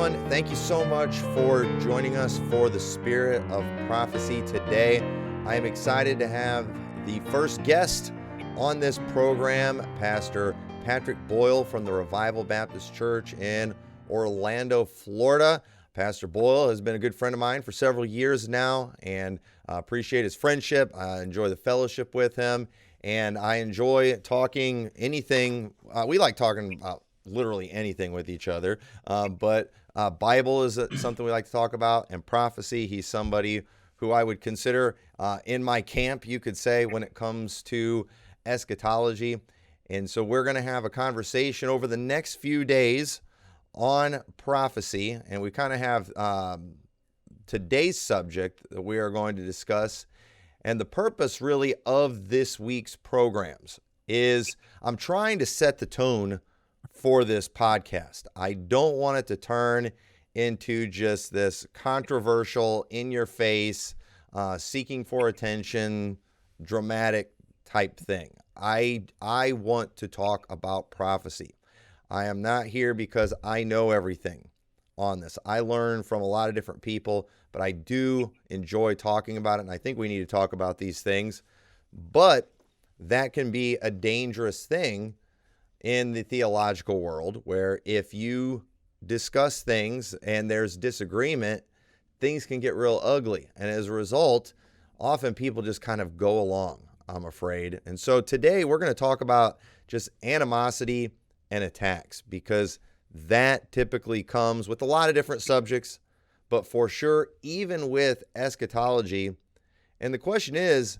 everyone. Thank you so much for joining us for the Spirit of Prophecy today. I am excited to have the first guest on this program, Pastor Patrick Boyle from the Revival Baptist Church in Orlando, Florida. Pastor Boyle has been a good friend of mine for several years now, and I appreciate his friendship. I enjoy the fellowship with him, and I enjoy talking anything. We like talking about literally anything with each other, but Bible is something we like to talk about, and prophecy. He's somebody who I would consider in my camp, you could say, when it comes to eschatology. And so we're going to have a conversation over the next few days on prophecy, and we kind of have today's subject that we are going to discuss. And the purpose really of this week's programs is I'm trying to set the tone for this podcast. I don't want it to turn into just this controversial, in-your-face, seeking for attention, dramatic type thing. I want to talk about prophecy. I am not here because I know everything on this. I learn from a lot of different people, but I do enjoy talking about it, and I think we need to talk about these things. But that can be a dangerous thing in the theological world, where if you discuss things and there's disagreement, things can get real ugly. And as a result, often people just kind of go along, I'm afraid. And so today we're going to talk about just animosity and attacks, because that typically comes with a lot of different subjects, but for sure, even with eschatology. And the question is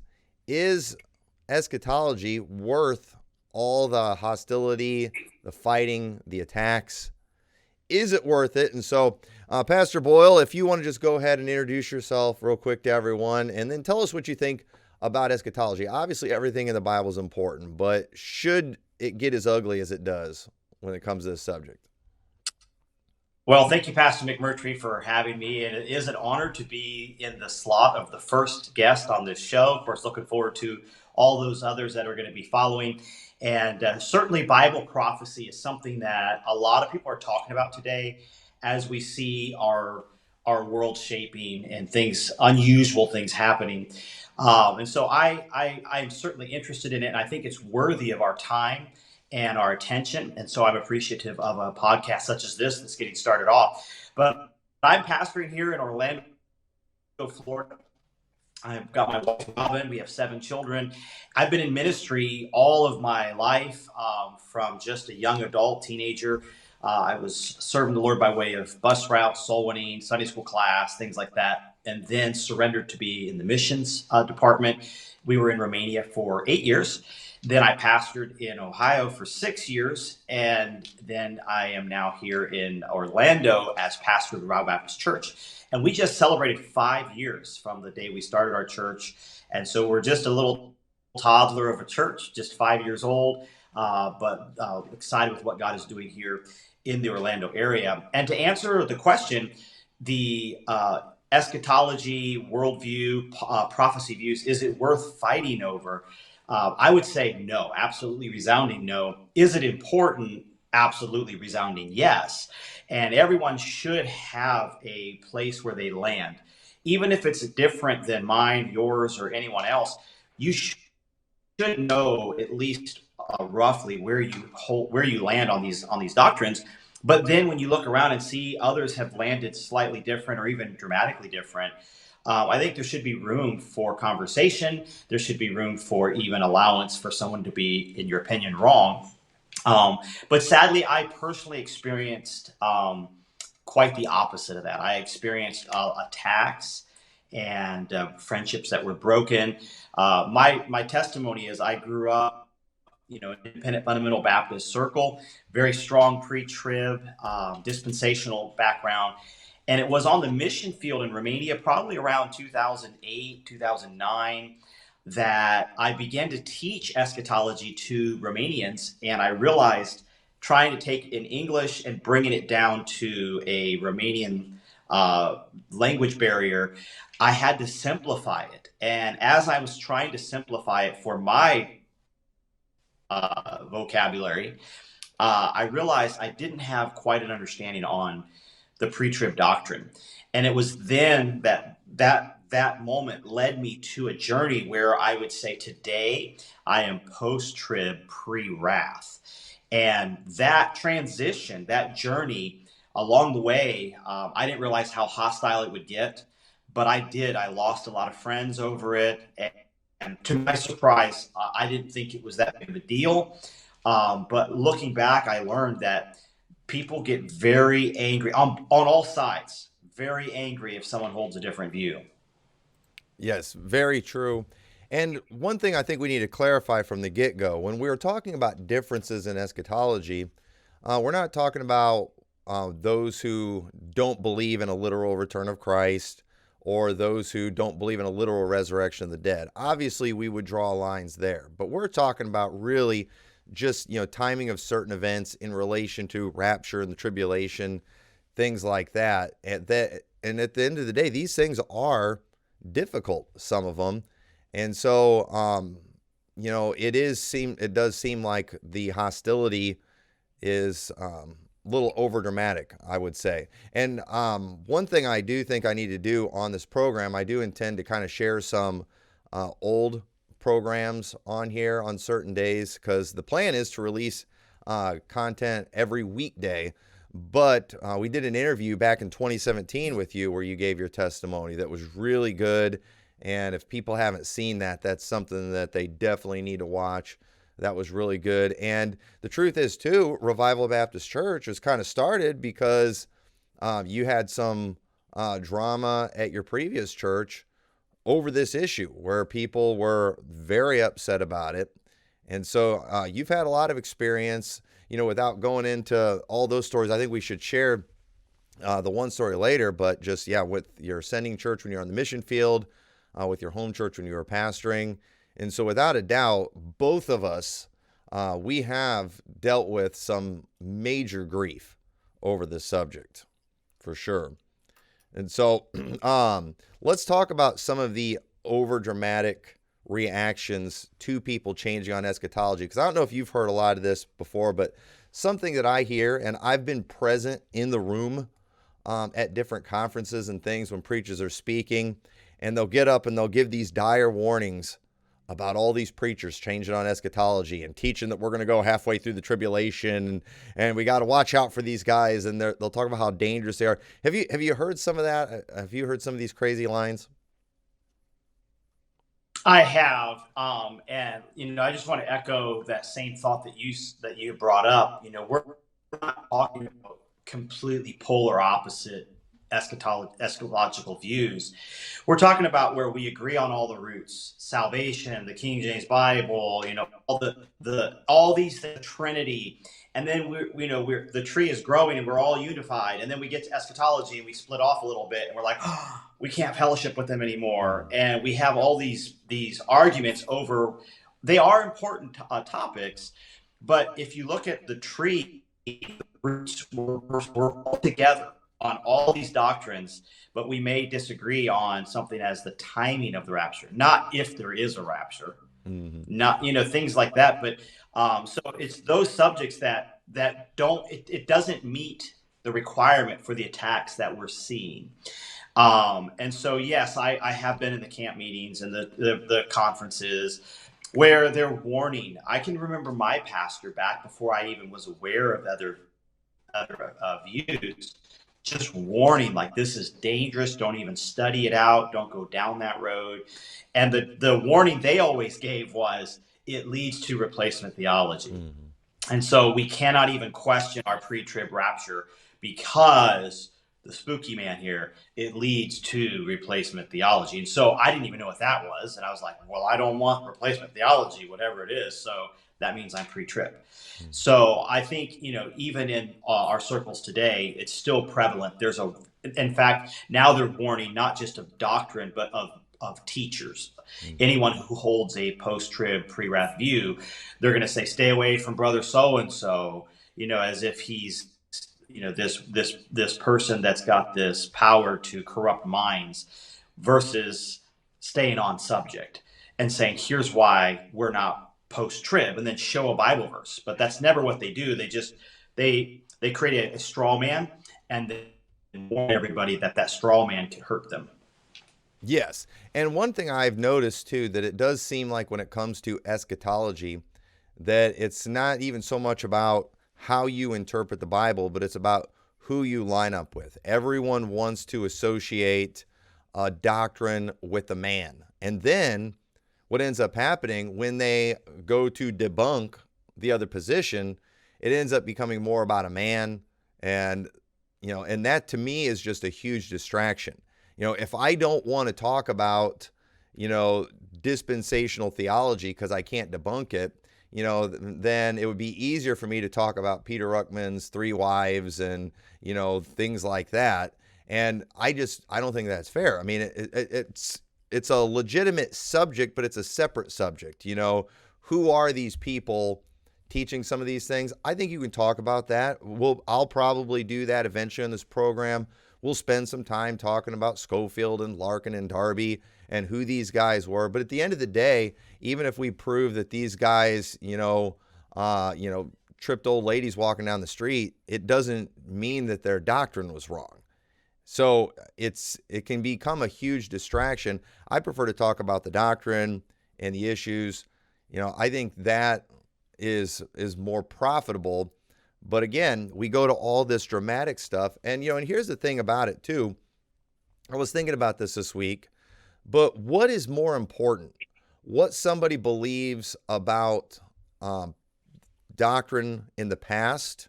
eschatology worth all the hostility, the fighting, the attacks? Is it worth it? And so, Pastor Boyle, if you want to just go ahead and introduce yourself real quick to everyone, and then tell us what you think about eschatology. Obviously, everything in the Bible is important, but should it get as ugly as it does when it comes to this subject? Well, thank you, Pastor McMurtry, for having me. And it is an honor to be in the slot of the first guest on this show. Of course, looking forward to all those others that are going to be following. And certainly Bible prophecy is something that a lot of people are talking about today as we see our world shaping and unusual things happening. And so I am certainly interested in it. And I think it's worthy of our time and our attention. And so I'm appreciative of a podcast such as this that's getting started off. But I'm pastoring here in Orlando, Florida. I've got my wife, Robin. We have 7 children. I've been in ministry all of my life, from just a young adult, teenager. I was serving the Lord by way of bus routes, soul winning, Sunday school class, things like that, and then surrendered to be in the missions department. We were in Romania for 8 years. Then I pastored in Ohio for 6 years, and then I am now here in Orlando as pastor of the Revival Baptist Church. And we just celebrated 5 years from the day we started our church. And so we're just a little toddler of a church, just 5 years old, but excited with what God is doing here in the Orlando area. And to answer the question, the eschatology, worldview, prophecy views, is it worth fighting over? I would say no, absolutely resounding no. Is it important? Absolutely resounding yes. And everyone should have a place where they land. Even if it's different than mine, yours, or anyone else, you should know at least roughly where you land on these doctrines. But then when you look around and see others have landed slightly different or even dramatically different, I think there should be room for conversation. There should be room for even allowance for someone to be, in your opinion, wrong. But sadly, I personally experienced quite the opposite of that. I experienced attacks and friendships that were broken. My testimony is I grew up, independent fundamental Baptist circle, very strong pre-trib, dispensational background. And it was on the mission field in Romania, probably around 2008, 2009, that I began to teach eschatology to Romanians. And I realized trying to take in English and bringing it down to a Romanian language barrier, I had to simplify it. And as I was trying to simplify it for my vocabulary, I realized I didn't have quite an understanding on the pre-trib doctrine. And it was then that moment led me to a journey where I would say today I am post-trib, pre-wrath. And that transition, that journey along the way, I didn't realize how hostile it would get, but I did. I lost a lot of friends over it. And to my surprise, I didn't think it was that big of a deal. But looking back, I learned that people get very angry on all sides, very angry if someone holds a different view. Yes, very true. And one thing I think we need to clarify from the get-go, when we were talking about differences in eschatology, we're not talking about those who don't believe in a literal return of Christ or those who don't believe in a literal resurrection of the dead. Obviously, we would draw lines there, but we're talking about really just, timing of certain events in relation to rapture and the tribulation, things like that. And at the end of the day, these things are difficult, some of them. And so, it does seem like the hostility is a little over dramatic, I would say. And one thing I do think I need to do on this program, I do intend to kind of share some old programs on here on certain days, because the plan is to release content every weekday. But we did an interview back in 2017 with you where you gave your testimony that was really good. And if people haven't seen that, that's something that they definitely need to watch. That was really good. And the truth is, too, Revival Baptist Church was kind of started because you had some drama at your previous church over this issue where people were very upset about it. And so you've had a lot of experience. Without going into all those stories, I think we should share the one story later, but just, with your sending church when you're on the mission field, with your home church when you were pastoring. And so without a doubt, both of us, we have dealt with some major grief over this subject, for sure. And so let's talk about some of the overdramatic reactions to people changing on eschatology, because I don't know if you've heard a lot of this before, but something that I hear, and I've been present in the room at different conferences and things when preachers are speaking, and they'll get up and they'll give these dire warnings about all these preachers changing on eschatology and teaching that we're going to go halfway through the tribulation, and we got to watch out for these guys, and they'll talk about how dangerous they are. Have you heard some of that? Have you heard some of these crazy lines? I have, and I just want to echo that same thought that you brought up. We're not talking about completely polar opposite eschatological views. We're talking about where we agree on all the roots: salvation, the King James Bible, all these things, Trinity. And then we're the tree is growing and we're all unified. And then we get to eschatology and we split off a little bit and we're like, oh, we can't fellowship with them anymore. And we have all these arguments over. They are important topics, but if you look at the tree, the roots we're all together on all these doctrines, but we may disagree on something as the timing of the rapture, not if there is a rapture, not things like that. But so it's those subjects that don't it doesn't meet the requirement for the attacks that we're seeing. And so yes, I have been in the camp meetings and the conferences where they're warning. I can remember my pastor back before I even was aware of other views, just warning, like, this is dangerous. Don't even study it out. Don't go down that road. And the warning they always gave was, it leads to replacement theology. And so we cannot even question our pre-trib rapture because the spooky man here, it leads to replacement theology. And so I didn't even know what that was. And I was like, well, I don't want replacement theology, whatever it is. So that means I'm pre-trib. So I think, even in our circles today, it's still prevalent. In fact, now they're warning not just of doctrine, but of teachers. Anyone who holds a post-trib, pre-wrath view, they're going to say, stay away from brother so-and-so, as if he's, this person that's got this power to corrupt minds, versus staying on subject and saying, here's why we're not post-trib, and then show a Bible verse. But that's never what they do. They create a straw man, and warn everybody that that straw man can hurt them. Yes. And one thing I've noticed too, that it does seem like when it comes to eschatology, that it's not even so much about how you interpret the Bible, but it's about who you line up with. Everyone wants to associate a doctrine with a man. And then what ends up happening when they go to debunk the other position, it ends up becoming more about a man. And, and that to me is just a huge distraction. If I don't want to talk about, dispensational theology because I can't debunk it, then it would be easier for me to talk about Peter Ruckman's 3 wives and, things like that. And I don't think that's fair. I mean, it's a legitimate subject, but it's a separate subject. Who are these people teaching some of these things? I think you can talk about that. I'll probably do that eventually in this program. We'll spend some time talking about Schofield and Larkin and Darby and who these guys were. But at the end of the day, even if we prove that these guys, tripped old ladies walking down the street, it doesn't mean that their doctrine was wrong. So it can become a huge distraction. I prefer to talk about the doctrine and the issues. I think that is more profitable. But again, we go to all this dramatic stuff. And, and here's the thing about it too. I was thinking about this week, but what is more important? What somebody believes about doctrine in the past,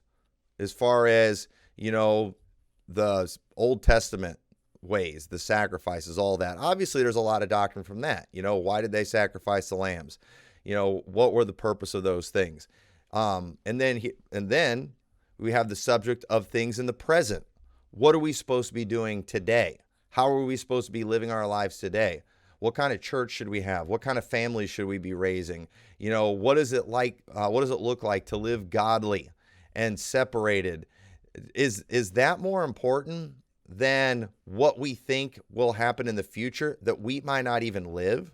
as far as, the Old Testament ways, the sacrifices, all that. Obviously, there's a lot of doctrine from that. Why did they sacrifice the lambs? What were the purpose of those things? And then we have the subject of things in the present. What are we supposed to be doing today? How are we supposed to be living our lives today? What kind of church should we have? What kind of family should we be raising? What is it like? What does it look like to live godly and separated? Is that more important than what we think will happen in the future that we might not even live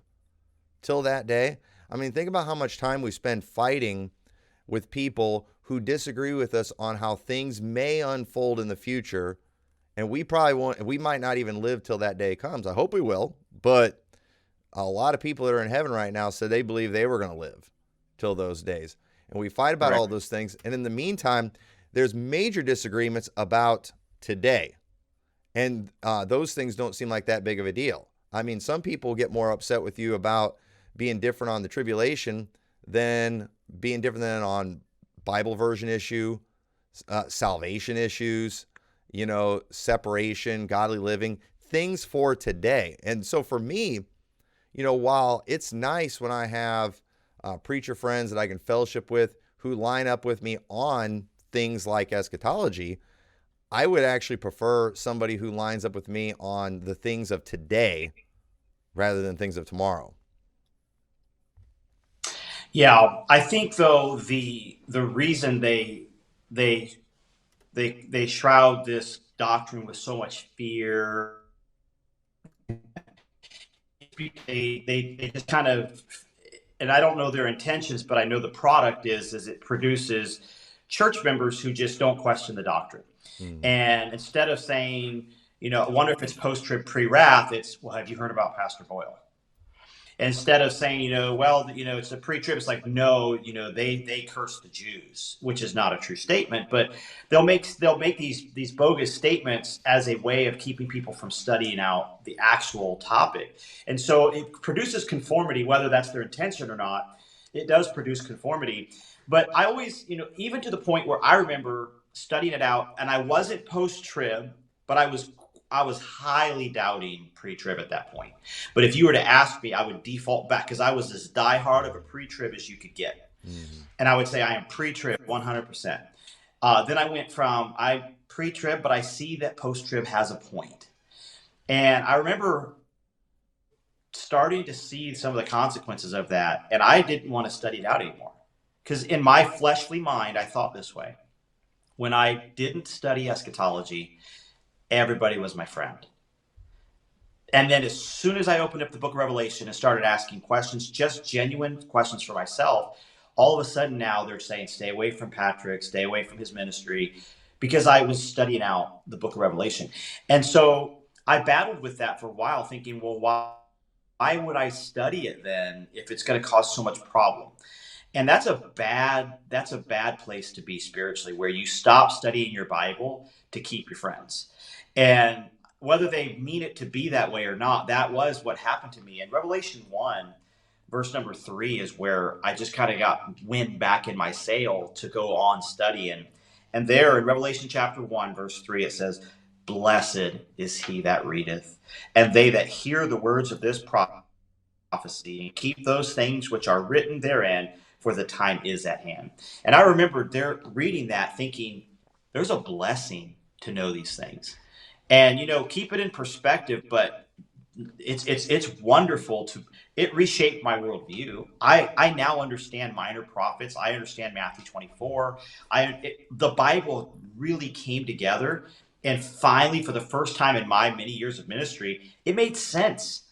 till that day? I mean, think about how much time we spend fighting with people who disagree with us on how things may unfold in the future, and we might not even live till that day comes. I hope we will, but a lot of people that are in heaven right now said they believe they were going to live till those days. And we fight about all those things. And in the meantime, there's major disagreements about today. And those things don't seem like that big of a deal. I mean, some people get more upset with you about being different on the tribulation than being different than on Bible version issue, salvation issues, separation, godly living, things for today. And so for me, while it's nice when I have preacher friends that I can fellowship with who line up with me on things like eschatology, I would actually prefer somebody who lines up with me on the things of today rather than things of tomorrow. Yeah, I think though the reason they shroud this doctrine with so much fear, they just kind of, and I don't know their intentions, but I know the product is it produces church members who just don't question the doctrine. And instead of saying, I wonder if it's post-trib, pre-wrath, it's, well, have you heard about Pastor Boyle? Instead of saying, it's a pre-trib, it's like, no, they curse the Jews, which is not a true statement, but they'll make these bogus statements as a way of keeping people from studying out the actual topic. And so it produces conformity, whether that's their intention or not. It does produce conformity. But I always, even to the point where I remember studying it out, and I wasn't post-trib, but I was highly doubting pre-trib at that point. But if you were to ask me, I would default back because I was as diehard of a pre-trib as you could get. And I would say I am pre-trib 100%. Then I went from I pre-trib, but I see that post-trib has a point. And I remember starting to see some of the consequences of that. And I didn't want to study it out anymore. Because in my fleshly mind, I thought this way. When I didn't study eschatology, everybody was my friend. And then as soon as I opened up the book of Revelation and started asking questions, just genuine questions for myself, all of a sudden now they're saying, stay away from Patrick, stay away from his ministry, because I was studying out the book of Revelation. And so I battled with that for a while, thinking, well, why would I study it then if it's going to cause so much problem? And that's a bad place to be spiritually, where you stop studying your Bible to keep your friends. And whether they mean it to be that way or not, that was what happened to me. And Revelation 1, verse number 3 is where I just kind of got wind back in my sail to go on studying. And there in Revelation chapter 1, verse 3, it says, "Blessed is he that readeth, and they that hear the words of this prophecy, and keep those things which are written therein, for the time is at hand." And I remember there reading that thinking, there's a blessing to know these things. And keep it in perspective, but it's wonderful to it reshaped my worldview. I now understand minor prophets. I understand Matthew 24. The Bible really came together, and finally, for the first time in my many years of ministry, it made sense.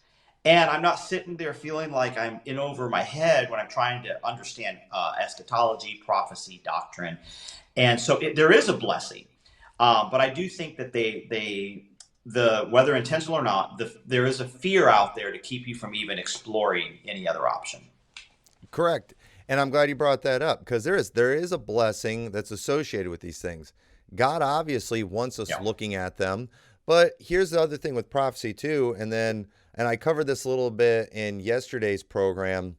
And I'm not sitting there feeling like I'm in over my head when I'm trying to understand eschatology, prophecy, doctrine. And so there is a blessing. But I do think that whether intentional or not, there is a fear out there to keep you from even exploring any other option. Correct. And I'm glad you brought that up, because there is a blessing that's associated with these things. God obviously wants us looking at them. But here's the other thing with prophecy too, and I covered this a little bit in yesterday's program,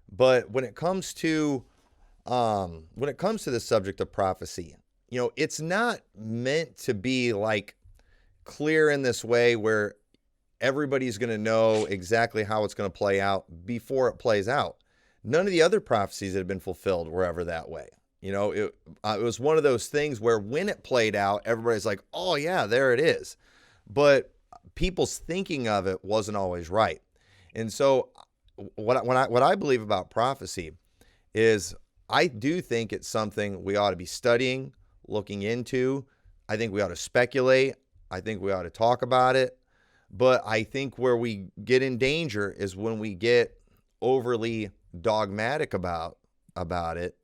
but when it comes to the subject of prophecy, it's not meant to be like clear in this way where everybody's going to know exactly how it's going to play out before it plays out. None of the other prophecies that have been fulfilled were ever that way. It was one of those things where when it played out, everybody's like, oh yeah, there it is. But people's thinking of it wasn't always right. And so what I believe about prophecy is I do think it's something we ought to be studying, looking into. I think we ought to speculate. I think we ought to talk about it. But I think where we get in danger is when we get overly dogmatic about it.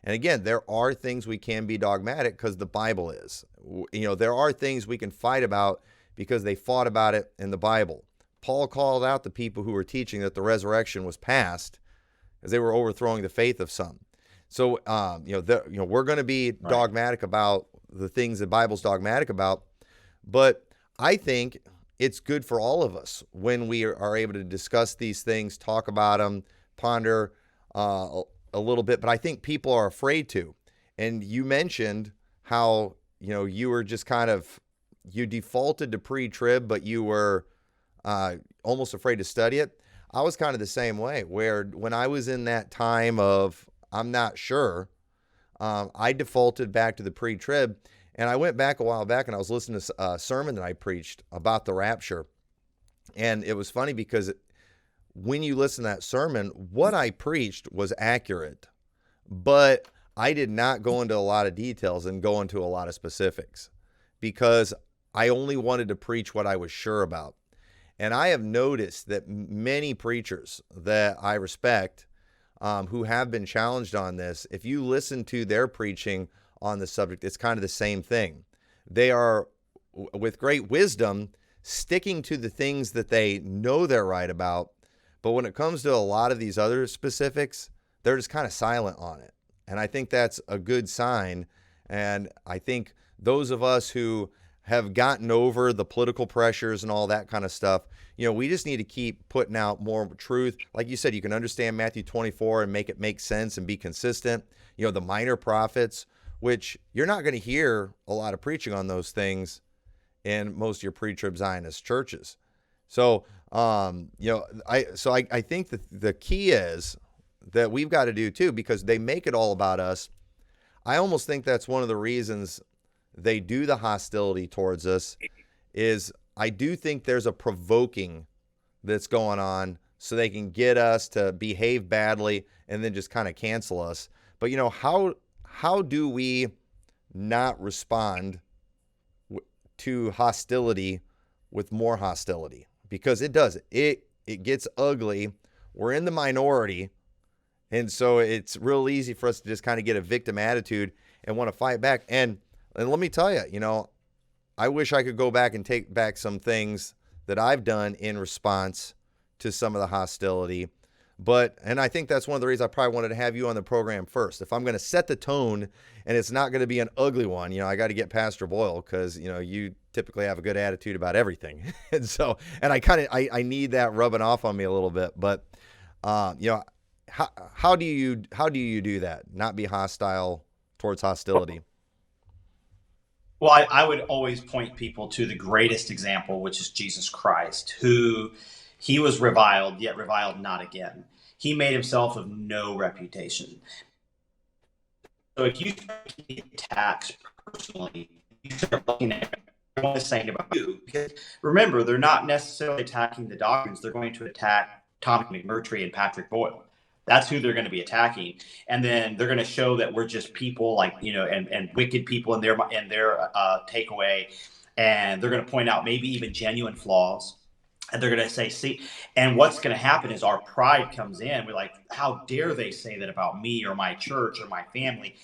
And again, there are things we can be dogmatic because the Bible is. There are things we can fight about because they fought about it in the Bible. Paul called out the people who were teaching that the resurrection was past because they were overthrowing the faith of some. So, we're going to be dogmatic about the things the Bible's dogmatic about, but I think it's good for all of us when we are able to discuss these things, talk about them, ponder a little bit. But I think people are afraid to. And you mentioned how, you were just you defaulted to pre-trib, but you were almost afraid to study it. I was kind of the same way, where when I was in that time of I'm not sure, I defaulted back to the pre-trib. And I went back a while back and I was listening to a sermon that I preached about the rapture. And it was funny because when you listen to that sermon, what I preached was accurate, but I did not go into a lot of details and go into a lot of specifics because I only wanted to preach what I was sure about. And I have noticed that many preachers that I respect who have been challenged on this, if you listen to their preaching on the subject, it's kind of the same thing. They are, with great wisdom, sticking to the things that they know they're right about. But when it comes to a lot of these other specifics, they're just kind of silent on it. And I think that's a good sign. And I think those of us who have gotten over the political pressures and all that kind of stuff, we just need to keep putting out more truth. Like you said, you can understand Matthew 24 and make it make sense and be consistent. The minor prophets, which you're not going to hear a lot of preaching on those things in most of your pre-trib Zionist churches. So, I think that the key is that we've got to do too, because they make it all about us. I almost think that's one of the reasons they do the hostility towards us is I do think there's a provoking that's going on so they can get us to behave badly and then just kind of cancel us. But how do we not respond to hostility with more hostility? Because it does. It gets ugly. We're in the minority. And so it's real easy for us to just kind of get a victim attitude and want to fight back. And And let me tell you, I wish I could go back and take back some things that I've done in response to some of the hostility. And I think that's one of the reasons I probably wanted to have you on the program first. If I'm going to set the tone and it's not going to be an ugly one, I got to get Pastor Boyle because, you typically have a good attitude about everything. And I need that rubbing off on me a little bit. But, how do you do that? Not be hostile towards hostility? Well, I would always point people to the greatest example, which is Jesus Christ, who he was reviled, yet reviled not again. He made himself of no reputation. So if you get attacks personally, you start looking at everyone is saying about you. Because remember, they're not necessarily attacking the doctrines, they're going to attack Tommy McMurtry and Patrick Boyle. That's who they're going to be attacking, and then they're going to show that we're just people, like and wicked people in their takeaway, and they're going to point out maybe even genuine flaws, and they're going to say, "See," and what's going to happen is our pride comes in. We're like, "How dare they say that about me or my church or my family?"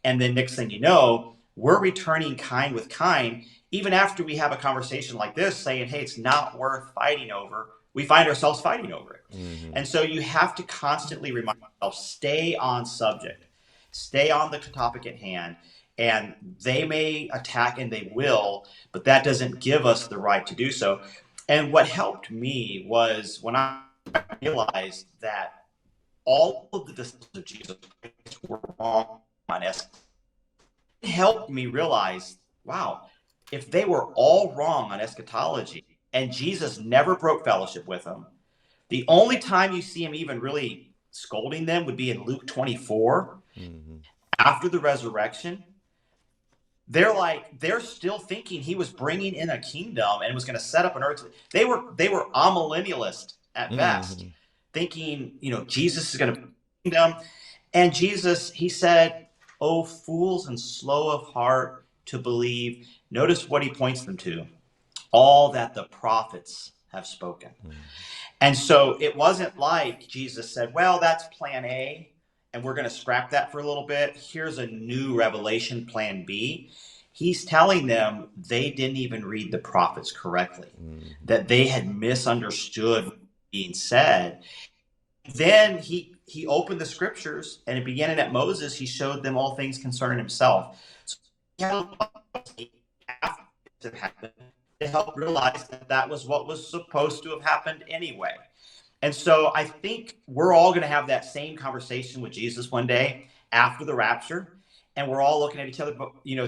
And then next thing you know, we're returning kind with kind, even after we have a conversation like this, saying, "Hey, it's not worth fighting over." We find ourselves fighting over it. Mm-hmm. And so you have to constantly remind yourself, stay on subject, stay on the topic at hand. And they may attack, and they will, but that doesn't give us the right to do so. And what helped me was when I realized that all of the disciples of Jesus Christ were wrong on us. It helped me realize, wow, if they were all wrong on eschatology and Jesus never broke fellowship with them, the only time you see him even really scolding them would be in Luke 24, after the resurrection. They're still thinking he was bringing in a kingdom and was going to set up an earth. They were amillennialist at best, thinking, Jesus is going to bring a kingdom. And Jesus, he said, "Oh, fools and slow of heart to believe." Notice what he points them to: all that the prophets have spoken. And so it wasn't like Jesus said, "Well, that's plan A, and we're going to scrap that for a little bit. Here's a new revelation, plan B." He's telling them they didn't even read the prophets correctly, that they had misunderstood what was being said. Then he opened the scriptures, and beginning at Moses, he showed them all things concerning himself. So he had after it happened to help realize that that was what was supposed to have happened anyway. And so I think we're all going to have that same conversation with Jesus one day after the rapture. And we're all looking at each other,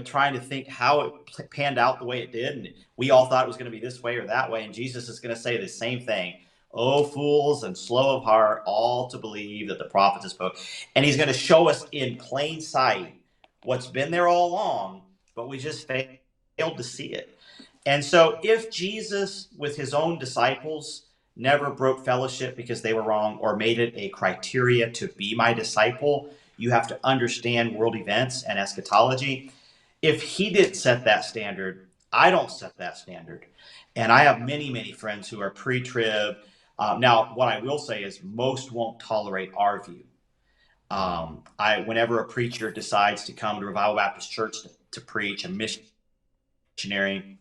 trying to think how it panned out the way it did. And we all thought it was going to be this way or that way. And Jesus is going to say the same thing: "Oh, fools and slow of heart, all to believe that the prophets have spoke." And he's going to show us in plain sight what's been there all along, but we just failed to see it. And so if Jesus, with his own disciples, never broke fellowship because they were wrong, or made it a criteria to be my disciple, you have to understand world events and eschatology. If he didn't set that standard, I don't set that standard. And I have many, many friends who are pre-trib. Now, what I will say is most won't tolerate our view. Whenever a preacher decides to come to Revival Baptist Church to preach, a missionary,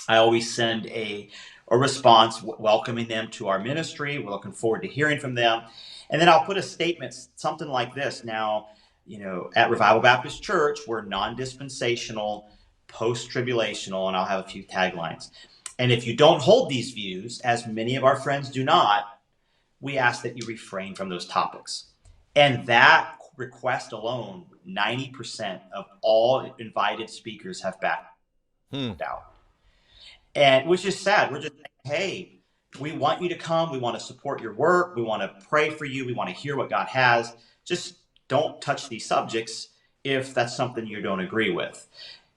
I always send a response welcoming them to our ministry. We're looking forward to hearing from them. And then I'll put a statement, something like this. Now, at Revival Baptist Church, we're non-dispensational, post-tribulational, and I'll have a few taglines. And if you don't hold these views, as many of our friends do not, we ask that you refrain from those topics. And that request alone, 90% of all invited speakers have backed out. And which is sad. We're just saying, hey, we want you to come. We want to support your work. We want to pray for you. We want to hear what God has. Just don't touch these subjects if that's something you don't agree with.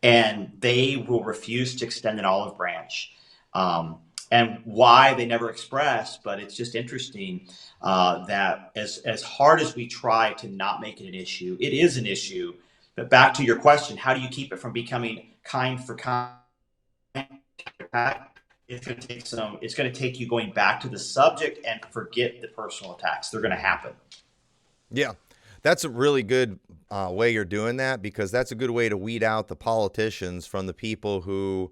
And they will refuse to extend an olive branch. And why, they never express, but it's just interesting that as hard as we try to not make it an issue, it is an issue. But back to your question, how do you keep it from becoming kind for kind? It's going to take you going back to the subject and forget the personal attacks. They're going to happen. Yeah. That's a really good way you're doing that, because that's a good way to weed out the politicians from the people who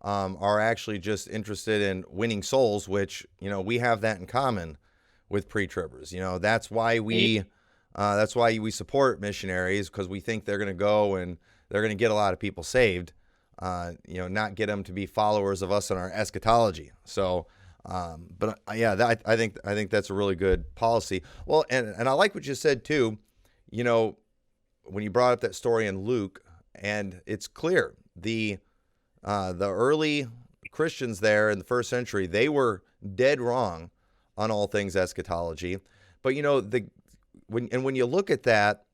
are actually just interested in winning souls, which, we have that in common with pre-tribbers. That's why we support missionaries, because we think they're going to go and they're going to get a lot of people saved, not get them to be followers of us in our eschatology. So, I think that's a really good policy. Well, and I like what you said too, when you brought up that story in Luke, and it's clear the early Christians there in the first century, they were dead wrong on all things eschatology. But when you look at that,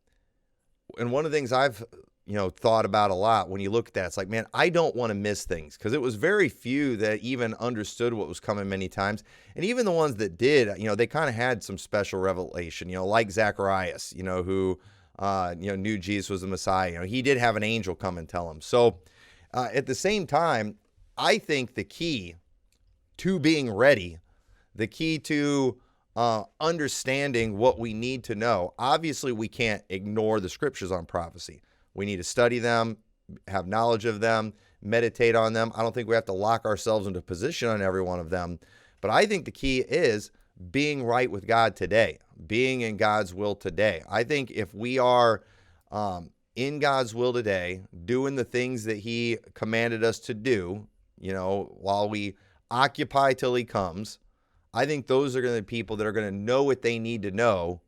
and one of the things I've thought about a lot when you look at that, it's like, man, I don't want to miss things, because it was very few that even understood what was coming many times. And even the ones that did, they kind of had some special revelation, like Zacharias, who, knew Jesus was the Messiah. He did have an angel come and tell him. So at the same time, I think the key to being ready, the key to understanding what we need to know, obviously we can't ignore the scriptures on prophecy. We need to study them, have knowledge of them, meditate on them. I don't think we have to lock ourselves into position on every one of them. But I think the key is being right with God today, being in God's will today. I think if we are in God's will today, doing the things that he commanded us to do, while we occupy till he comes, I think those are going to be people that are going to know what they need to know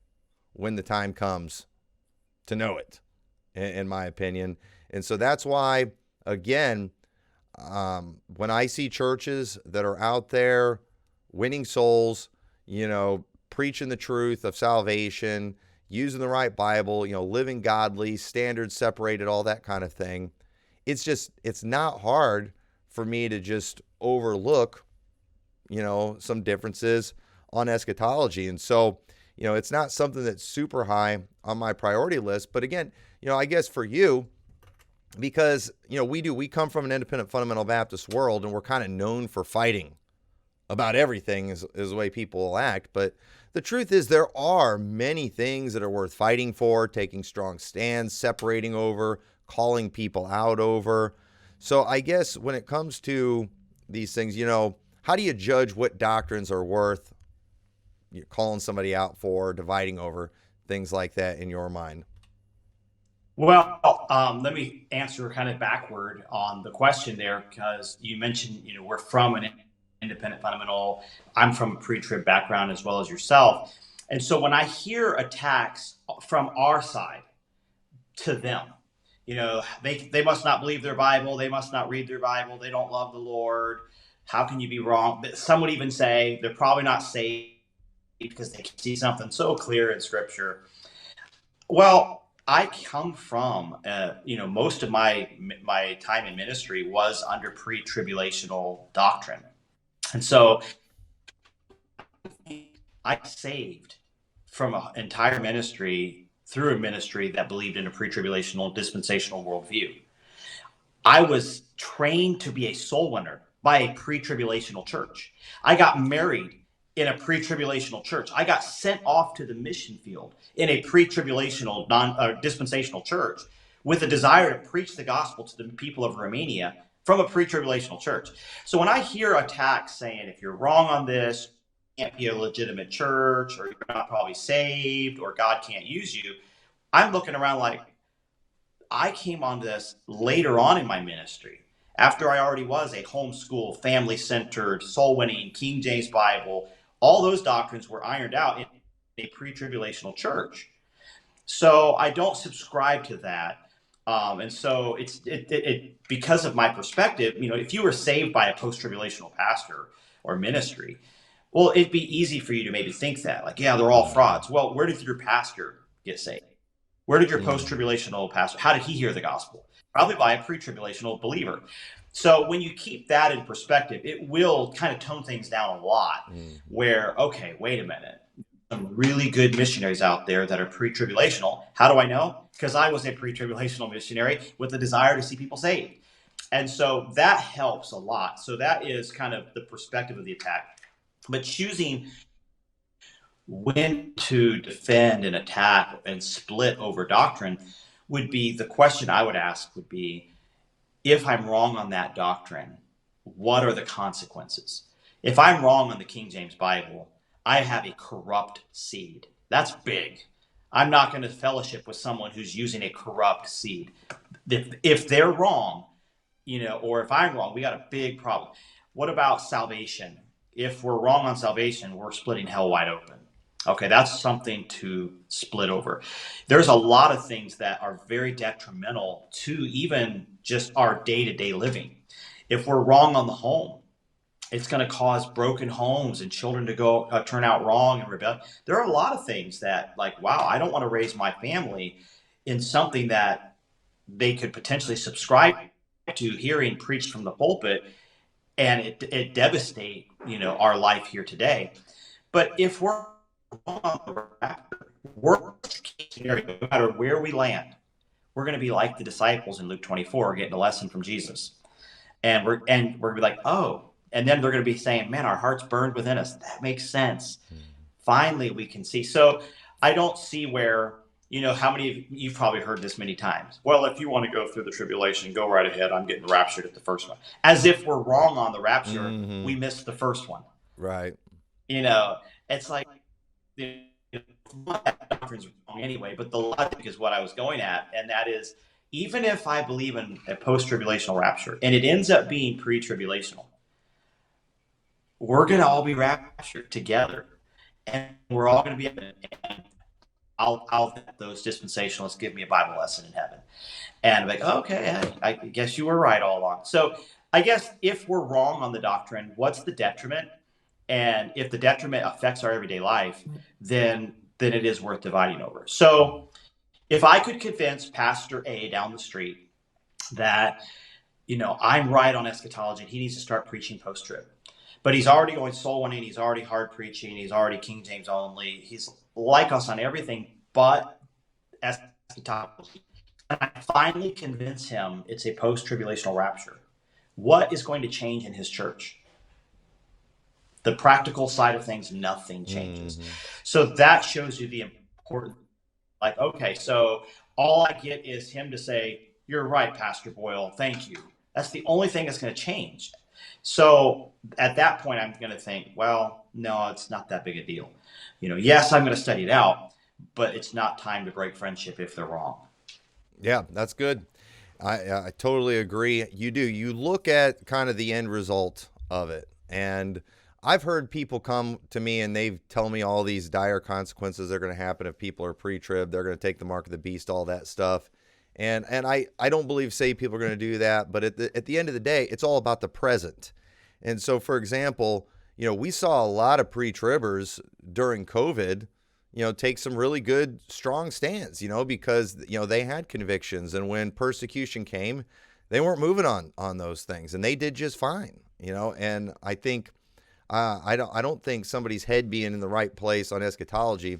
when the time comes to know it, in my opinion. And so that's why, again, when I see churches that are out there winning souls, preaching the truth of salvation, using the right Bible, living godly, standards separated, all that kind of thing, it's not hard for me to just overlook, some differences on eschatology. And so, it's not something that's super high on my priority list. But again, I guess for you, because, we come from an independent fundamental Baptist world, and we're kind of known for fighting about everything is the way people will act. But the truth is, there are many things that are worth fighting for, taking strong stands, separating over, calling people out over. So I guess when it comes to these things, how do you judge what doctrines are worth calling somebody out for, dividing over, things like that in your mind? Well, let me answer kind of backward on the question there, because you mentioned, we're from an independent fundamental. I'm from a pre-trib background as well as yourself. And so when I hear attacks from our side to them, they must not believe their Bible. They must not read their Bible. They don't love the Lord. How can you be wrong? Some would even say they're probably not saved because they can see something so clear in Scripture. Well, I come from, most of my time in ministry was under pre-tribulational doctrine. And so I saved from an entire ministry through a ministry that believed in a pre-tribulational dispensational worldview. I was trained to be a soul winner by a pre-tribulational church. I got married in a pre-tribulational church. I got sent off to the mission field in a pre-tribulational dispensational church with a desire to preach the gospel to the people of Romania from a pre-tribulational church. So when I hear attacks saying, if you're wrong on this, you can't be a legitimate church, or you're not probably saved, or God can't use you, I'm looking around like, I came on this later on in my ministry, after I already was a homeschool, family-centered, soul-winning, King James Bible. All those doctrines were ironed out in a pre-tribulational church. So I don't subscribe to that. And so it's because of my perspective, if you were saved by a post-tribulational pastor or ministry, well, it'd be easy for you to maybe think that, like, yeah, they're all frauds. Well, where did your pastor get saved? Where did your post-tribulational pastor, how did he hear the gospel? Probably by a pre-tribulational believer. So when you keep that in perspective, it will kind of tone things down a lot, where, okay, wait a minute. Some really good missionaries out there that are pre-tribulational. How do I know? Because I was a pre-tribulational missionary with a desire to see people saved. And so that helps a lot. So that is kind of the perspective of the attack. But choosing when to defend and attack and split over doctrine would be the question I would ask would be, if I'm wrong on that doctrine, what are the consequences? If I'm wrong on the King James Bible, I have a corrupt seed. That's big. I'm not going to fellowship with someone who's using a corrupt seed. If they're wrong, or if I'm wrong, we got a big problem. What about salvation? If we're wrong on salvation, we're splitting hell wide open. Okay, that's something to split over. There's a lot of things that are very detrimental to even just our day-to-day living. If we're wrong on the home, it's going to cause broken homes and children to go turn out wrong and rebel. There are a lot of things that, like, wow, I don't want to raise my family in something that they could potentially subscribe to hearing preached from the pulpit, and it devastate our life here today. But if we're on the rapture, worst case scenario, no matter where we land, we're going to be like the disciples in Luke 24, getting a lesson from Jesus, and we're going to be like, oh, and then they're going to be saying, man, our hearts burned within us. That makes sense. Finally, we can see. So I don't see where, how many of you've probably heard this many times. Well, if you want to go through the tribulation, go right ahead. I'm getting raptured at the first one. As if we're wrong on the rapture, we missed the first one. Right. It's like, that doctrine's wrong anyway, but the logic is what I was going at. And that is, even if I believe in a post-tribulational rapture and it ends up being pre-tribulational, we're going to all be raptured together, and we're all going to be, and I'll those dispensationalists give me a Bible lesson in heaven, and I'm like, okay, I guess you were right all along. So I guess if we're wrong on the doctrine, what's the detriment? And if the detriment affects our everyday life, then it is worth dividing over. So if I could convince Pastor A down the street that, I'm right on eschatology and he needs to start preaching post-trib, but he's already going soul winning, he's already hard preaching, he's already King James only, he's like us on everything but eschatology, and I finally convince him it's a post-tribulational rapture, what is going to change in his church? The practical side of things, nothing changes. So that shows you the importance. Like, okay, so all I get is him to say, you're right, Pastor Boyle, thank you. That's the only thing that's going to change. So at that point, I'm going to think, well, no, it's not that big a deal. Yes, I'm going to study it out, but it's not time to break friendship if they're wrong. Yeah, that's good. I totally agree. You do. You look at kind of the end result of it. And I've heard people come to me and they tell me all these dire consequences that are going to happen if people are pre-trib. They're going to take the mark of the beast, all that stuff. And I don't believe saved people are going to do that. But at the end of the day, it's all about the present. And so, for example, we saw a lot of pre-tribbers during COVID, take some really good, strong stands, because, they had convictions. And when persecution came, they weren't moving on those things. And they did just fine, And I think, I don't think somebody's head being in the right place on eschatology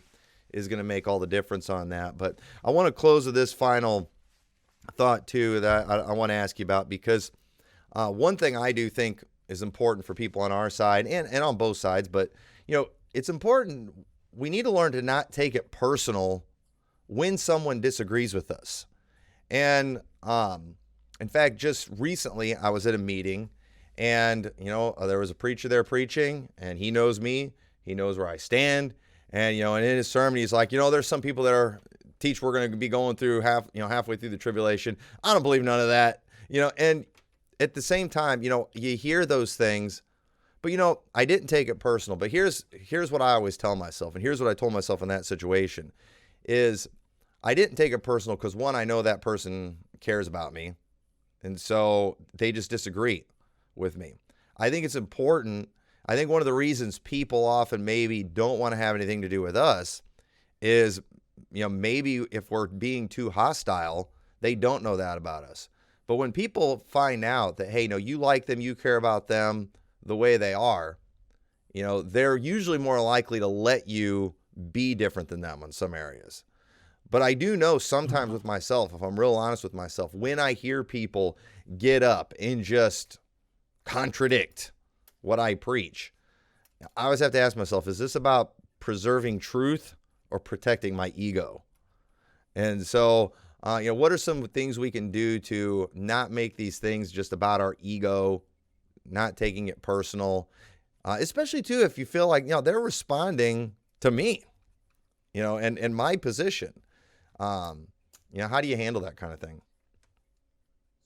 is going to make all the difference on that. But I want to close with this final thought, too, that I want to ask you about, because one thing I do think is important for people on our side and on both sides, but, it's important. We need to learn to not take it personal when someone disagrees with us. And in fact, just recently I was at a meeting and, there was a preacher there preaching, and he knows me, he knows where I stand. And, and in his sermon, he's like, there's some people that teach we're going to be going through halfway through the tribulation. I don't believe none of that, and at the same time, you hear those things, but, I didn't take it personal. But here's what I always tell myself. And here's what I told myself in that situation is I didn't take it personal because, one, I know that person cares about me. And so they just disagree with me. I think it's important. I think one of the reasons people often maybe don't want to have anything to do with us is, maybe if we're being too hostile, they don't know that about us. But when people find out that, hey, no, you like them, you care about them the way they are, they're usually more likely to let you be different than them in some areas. But I do know sometimes with myself, if I'm real honest with myself, when I hear people get up and just contradict what I preach, I always have to ask myself, is this about preserving truth or protecting my ego? And so, what are some things we can do to not make these things just about our ego, not taking it personal, especially too if you feel like, they're responding to me, and my position. How do you handle that kind of thing?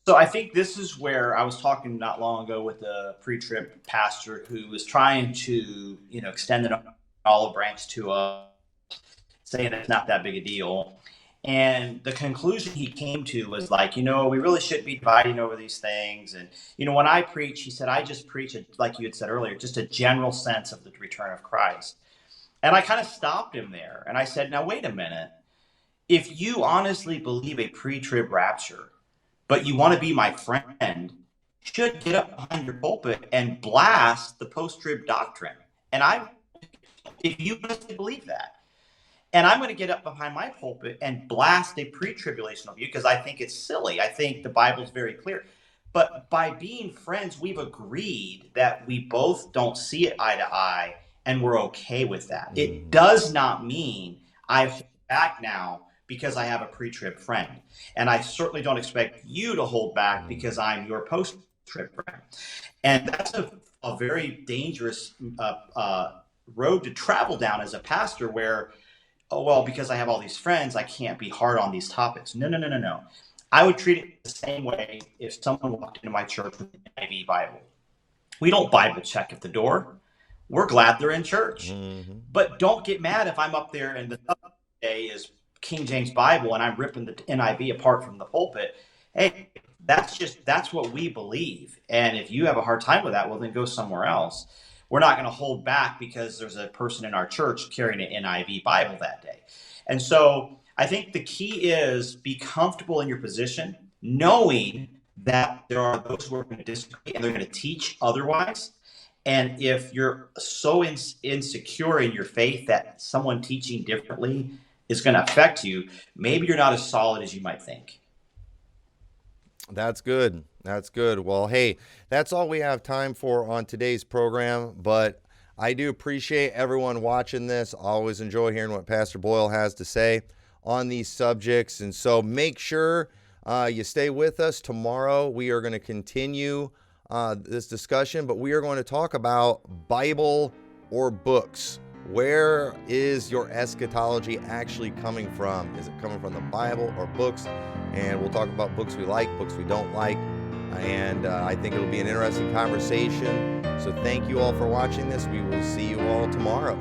So I think this is where I was talking not long ago with a pre-trib pastor who was trying to, extend an olive branch to us, saying it's not that big a deal. And the conclusion he came to was like, we really shouldn't be dividing over these things. And, when I preach, he said, I just preach, like you had said earlier, just a general sense of the return of Christ. And I kind of stopped him there. And I said, now, wait a minute. If you honestly believe a pre-trib rapture, but you want to be my friend, you should get up behind your pulpit and blast the post-trib doctrine. And if you honestly believe that, and I'm going to get up behind my pulpit and blast a pre-tribulational view because I think it's silly. I think the Bible's very clear. But by being friends, we've agreed that we both don't see it eye to eye, and we're okay with that. It does not mean I hold back now because I have a pre-trib friend. And I certainly don't expect you to hold back because I'm your post-trib friend. And that's a very dangerous road to travel down as a pastor where, oh, well, because I have all these friends, I can't be hard on these topics. No. I would treat it the same way if someone walked into my church with an NIV Bible. We don't Bible check at the door. We're glad they're in church. But don't get mad if I'm up there and the day is King James Bible and I'm ripping the NIV apart from the pulpit. Hey, that's what we believe. And if you have a hard time with that, well, then go somewhere else. We're not going to hold back because there's a person in our church carrying an NIV Bible that day. And so I think the key is be comfortable in your position, knowing that there are those who are going to disagree and they're going to teach otherwise. And if you're so insecure in your faith that someone teaching differently is going to affect you, maybe you're not as solid as you might think. That's good. Well, hey, that's all we have time for on today's program, but I do appreciate everyone watching this. Always enjoy hearing what Pastor Boyle has to say on these subjects. And so make sure you stay with us. Tomorrow we are going to continue this discussion, but we are going to talk about Bible or books. Where is your eschatology actually coming from? Is it coming from the Bible or books? And we'll talk about books we like, books we don't like. And I think it'll be an interesting conversation. So thank you all for watching this. We will see you all tomorrow.